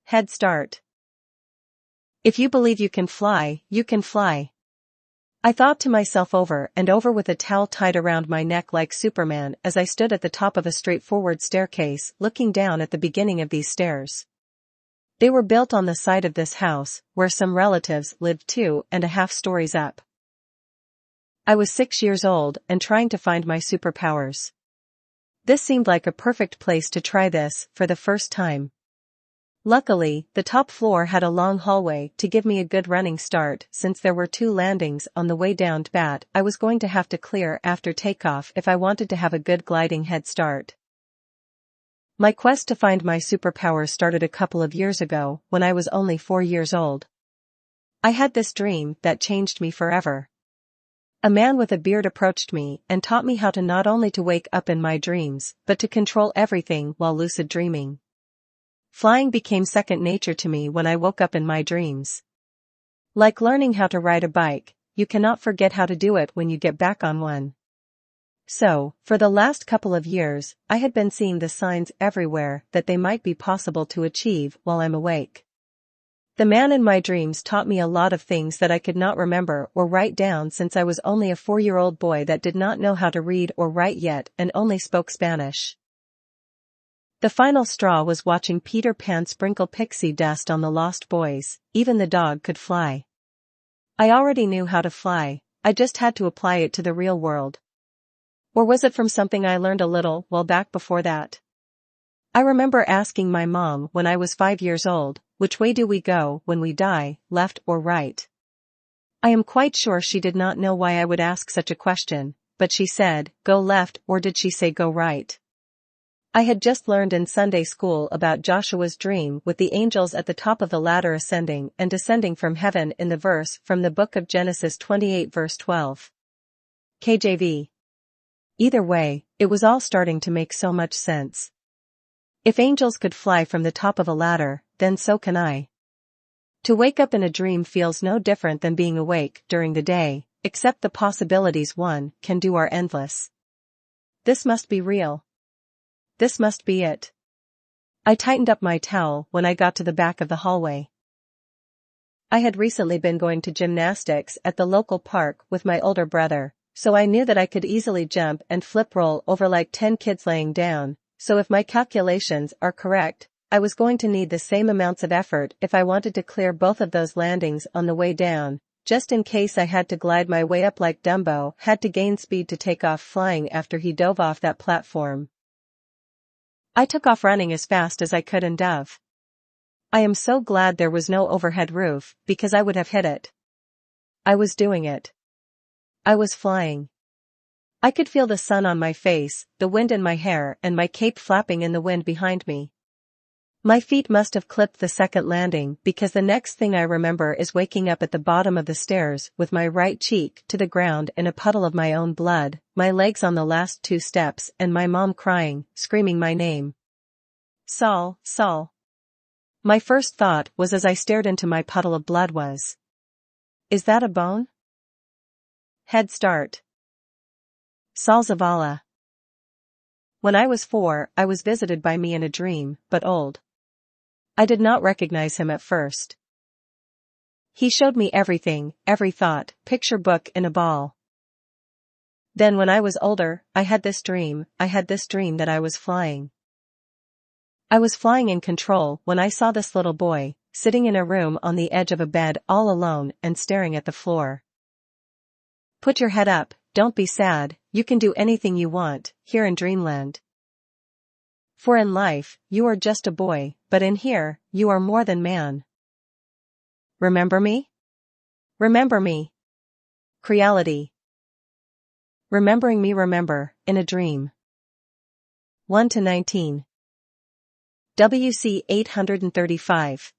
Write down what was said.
Head start. If you believe you can fly, you can fly. I thought to myself over and over with a towel tied around my neck like Superman as I stood at the top of a straightforward staircase looking down at the beginning of these stairs. They were built on the side of this house, where some relatives lived 2.5 stories up. I was 6 years old and trying to find my superpowers. This seemed like a perfect place to try this for the first time. Luckily, the top floor had a long hallway to give me a good running start since there were 2 landings on the way down that I was going to have to clear after takeoff if I wanted to have a good gliding head start. My quest to find my superpowers started a couple of years ago when I was only 4 years old. I had this dream that changed me forever. A man with a beard approached me and taught me how to not only to wake up in my dreams but to control everything while lucid dreaming. Flying became second nature to me when I woke up in my dreams. Like learning how to ride a bike, you cannot forget how to do it when you get back on one. So, for the last couple of years, I had been seeing the signs everywhere that they might be possible to achieve while I'm awake. The man in my dreams taught me a lot of things that I could not remember or write down since I was only a 4-year-old boy that did not know how to read or write yet and only spoke Spanish. The final straw was watching Peter Pan sprinkle pixie dust on the lost boys. Even the dog could fly. I already knew how to fly, I just had to apply it to the real world. Or was it from something I learned a little while back before that? I remember asking my mom when I was 5 years old, which way do we go when we die, left or right? I am quite sure she did not know why I would ask such a question, but she said, go left, or did she say go right? I had just learned in Sunday school about Joshua's dream with the angels at the top of the ladder ascending and descending from heaven in the verse from the book of Genesis 28 verse 12. KJV. Either way, it was all starting to make so much sense. If angels could fly from the top of a ladder, then so can I. To wake up in a dream feels no different than being awake during the day, except the possibilities one can do are endless. This must be real. This must be it. I tightened up my towel when I got to the back of the hallway. I had recently been going to gymnastics at the local park with my older brother, so I knew that I could easily jump and flip roll over like 10 kids laying down, so if my calculations are correct, I was going to need the same amounts of effort if I wanted to clear both of those landings on the way down, just in case I had to glide my way up like Dumbo had to gain speed to take off flying after he dove off that platform. I took off running as fast as I could and dove. I am so glad there was no overhead roof, because I would have hit it. I was doing it. I was flying. I could feel the sun on my face, the wind in my hair and my cape flapping in the wind behind me. My feet must have clipped the second landing because the next thing I remember is waking up at the bottom of the stairs with my right cheek to the ground in a puddle of my own blood, my legs on the last 2 steps and my mom crying, screaming my name. Saul, Saul. My first thought was as I stared into my puddle of blood was, is that a bone? Head start. Saul Zavala. When I was 4, I was visited by me in a dream, but old. I did not recognize him at first. He showed me everything, every thought, picture book in a ball. Then when I was older, I had this dream that I was flying. I was flying in control when I saw this little boy, sitting in a room on the edge of a bed all alone and staring at the floor. Put your head up, don't be sad, you can do anything you want, here in Dreamland. For in life, you are just a boy, but in here, you are more than man. Remember me? Remember me. Creality. Remembering me remember, in a dream. 1-19. WC 835.